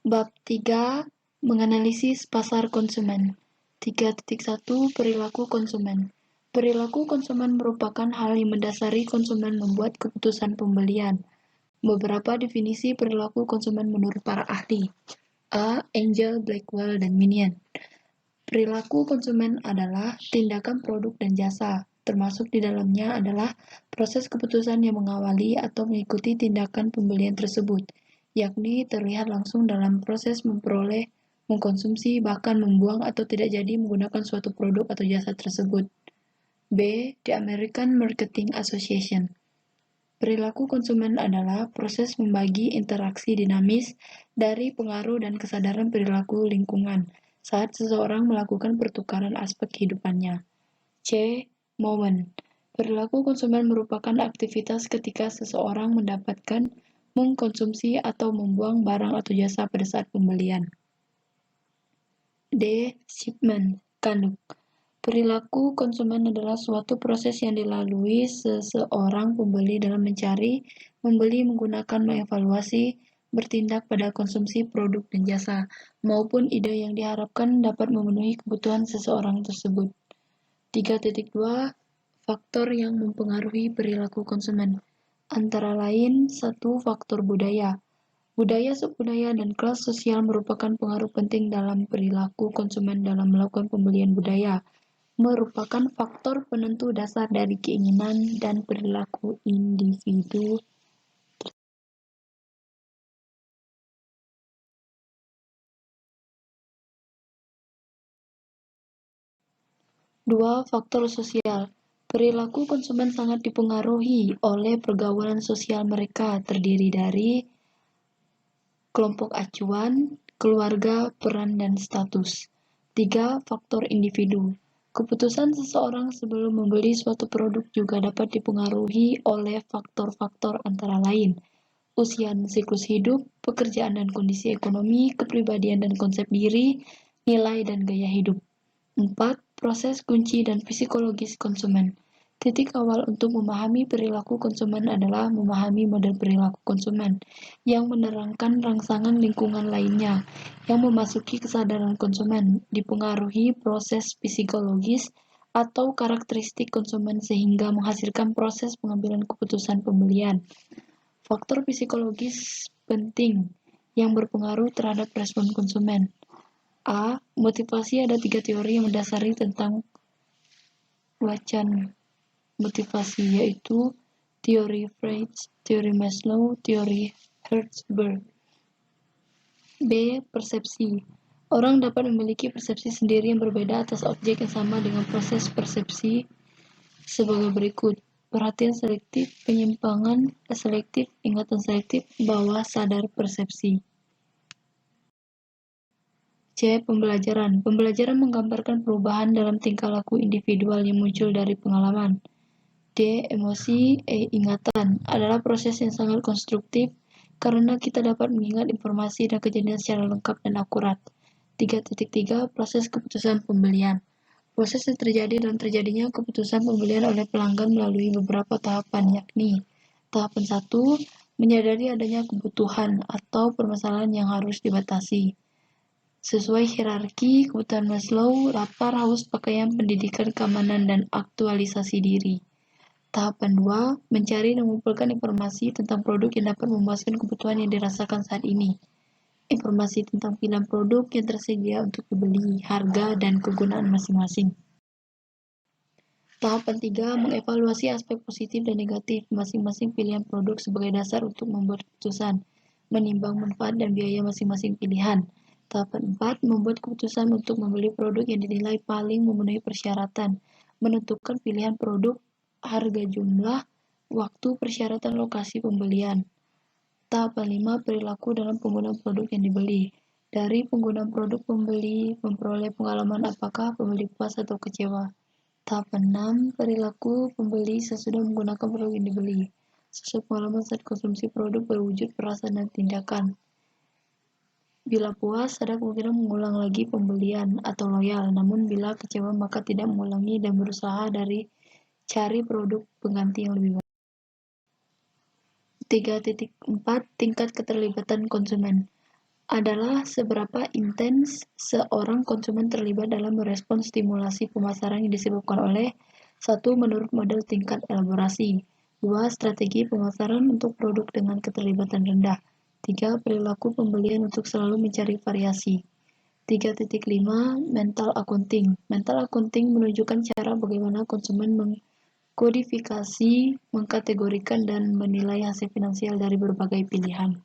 Bab 3 menganalisis pasar konsumen. 3.1 Perilaku konsumen. Perilaku konsumen merupakan hal yang mendasari konsumen membuat keputusan pembelian. Beberapa definisi perilaku konsumen menurut para ahli. A. Angel, Blackwell, dan Minion. Perilaku konsumen adalah tindakan produk dan jasa, termasuk di dalamnya adalah proses keputusan yang mengawali atau mengikuti tindakan pembelian tersebut, yakni terlihat langsung dalam proses memperoleh, mengkonsumsi, bahkan membuang atau tidak jadi menggunakan suatu produk atau jasa tersebut. B. The American Marketing Association. Perilaku konsumen adalah proses membagi interaksi dinamis dari pengaruh dan kesadaran perilaku lingkungan saat seseorang melakukan pertukaran aspek kehidupannya. C. Moment. Perilaku konsumen merupakan aktivitas ketika seseorang mendapatkan, mengkonsumsi, atau membuang barang atau jasa pada saat pembelian. D. Shipment. Kandung. Perilaku konsumen adalah suatu proses yang dilalui seseorang pembeli dalam mencari, membeli, menggunakan, mengevaluasi, bertindak pada konsumsi produk dan jasa, maupun ide yang diharapkan dapat memenuhi kebutuhan seseorang tersebut. 3.2 Faktor yang mempengaruhi perilaku konsumen. Antara lain, 1. Faktor budaya. Budaya, subbudaya, dan kelas sosial merupakan pengaruh penting dalam perilaku konsumen dalam melakukan pembelian. Budaya merupakan faktor penentu dasar dari keinginan dan perilaku individu. Dua, faktor sosial. Perilaku konsumen sangat dipengaruhi oleh pergaulan sosial mereka, terdiri dari kelompok acuan, keluarga, peran, dan status. 3. Faktor individu. Keputusan seseorang sebelum membeli suatu produk juga dapat dipengaruhi oleh faktor-faktor antara lain usia dan siklus hidup, pekerjaan dan kondisi ekonomi, kepribadian dan konsep diri, nilai dan gaya hidup. 4. Proses kunci dan psikologis konsumen. Titik awal untuk memahami perilaku konsumen adalah memahami model perilaku konsumen yang menerangkan rangsangan lingkungan lainnya yang memasuki kesadaran konsumen, dipengaruhi proses psikologis atau karakteristik konsumen sehingga menghasilkan proses pengambilan keputusan pembelian. Faktor psikologis penting yang berpengaruh terhadap respon konsumen. A. Motivasi. Ada 3 teori yang mendasari tentang wacan motivasi, yaitu teori Freud, teori Maslow, teori Herzberg. B. Persepsi. Orang dapat memiliki persepsi sendiri yang berbeda atas objek yang sama dengan proses persepsi sebagai berikut. Perhatian selektif, penyimpangan selektif, ingatan selektif, bawah sadar persepsi. C. Pembelajaran. Pembelajaran menggambarkan perubahan dalam tingkah laku individual yang muncul dari pengalaman. D. Emosi, ingatan adalah proses yang sangat konstruktif karena kita dapat mengingat informasi dan kejadian secara lengkap dan akurat. 3.3 Proses keputusan pembelian. Proses yang terjadi dalam terjadinya keputusan pembelian oleh pelanggan melalui beberapa tahapan, yakni tahapan 1, menyadari adanya kebutuhan atau permasalahan yang harus dibatasi. Sesuai hierarki kebutuhan Maslow, lapar, haus, pakaian, pendidikan, keamanan, dan aktualisasi diri. Tahapan 2, mencari dan mengumpulkan informasi tentang produk yang dapat memuaskan kebutuhan yang dirasakan saat ini. Informasi tentang pilihan produk yang tersedia untuk dibeli, harga, dan kegunaan masing-masing. Tahapan 3, mengevaluasi aspek positif dan negatif masing-masing pilihan produk sebagai dasar untuk membuat keputusan, menimbang manfaat dan biaya masing-masing pilihan. Tahapan 4, membuat keputusan untuk membeli produk yang dinilai paling memenuhi persyaratan, menentukan pilihan produk, harga, jumlah, waktu, persyaratan, lokasi pembelian. Tahapan 5, perilaku dalam penggunaan produk yang dibeli. Dari penggunaan produk, pembeli memperoleh pengalaman apakah pembeli puas atau kecewa. Tahapan 6, perilaku pembeli sesudah menggunakan produk yang dibeli. Sesuai pengalaman saat konsumsi produk berwujud perasaan dan tindakan. Bila puas, ada kemungkinan mengulang lagi pembelian atau loyal, namun bila kecewa maka tidak mengulangi dan berusaha dari cari produk pengganti yang lebih baik. 3.4 Tingkat keterlibatan konsumen. adalah seberapa intens seorang konsumen terlibat dalam merespons stimulasi pemasaran yang disebabkan oleh satu menurut model tingkat elaborasi, dua strategi pemasaran untuk produk dengan keterlibatan rendah, tiga perilaku pembelian untuk selalu mencari variasi. 3.5 Mental accounting. Mental accounting menunjukkan cara bagaimana konsumen mengkodifikasi, mengkategorikan, dan menilai hasil finansial dari berbagai pilihan.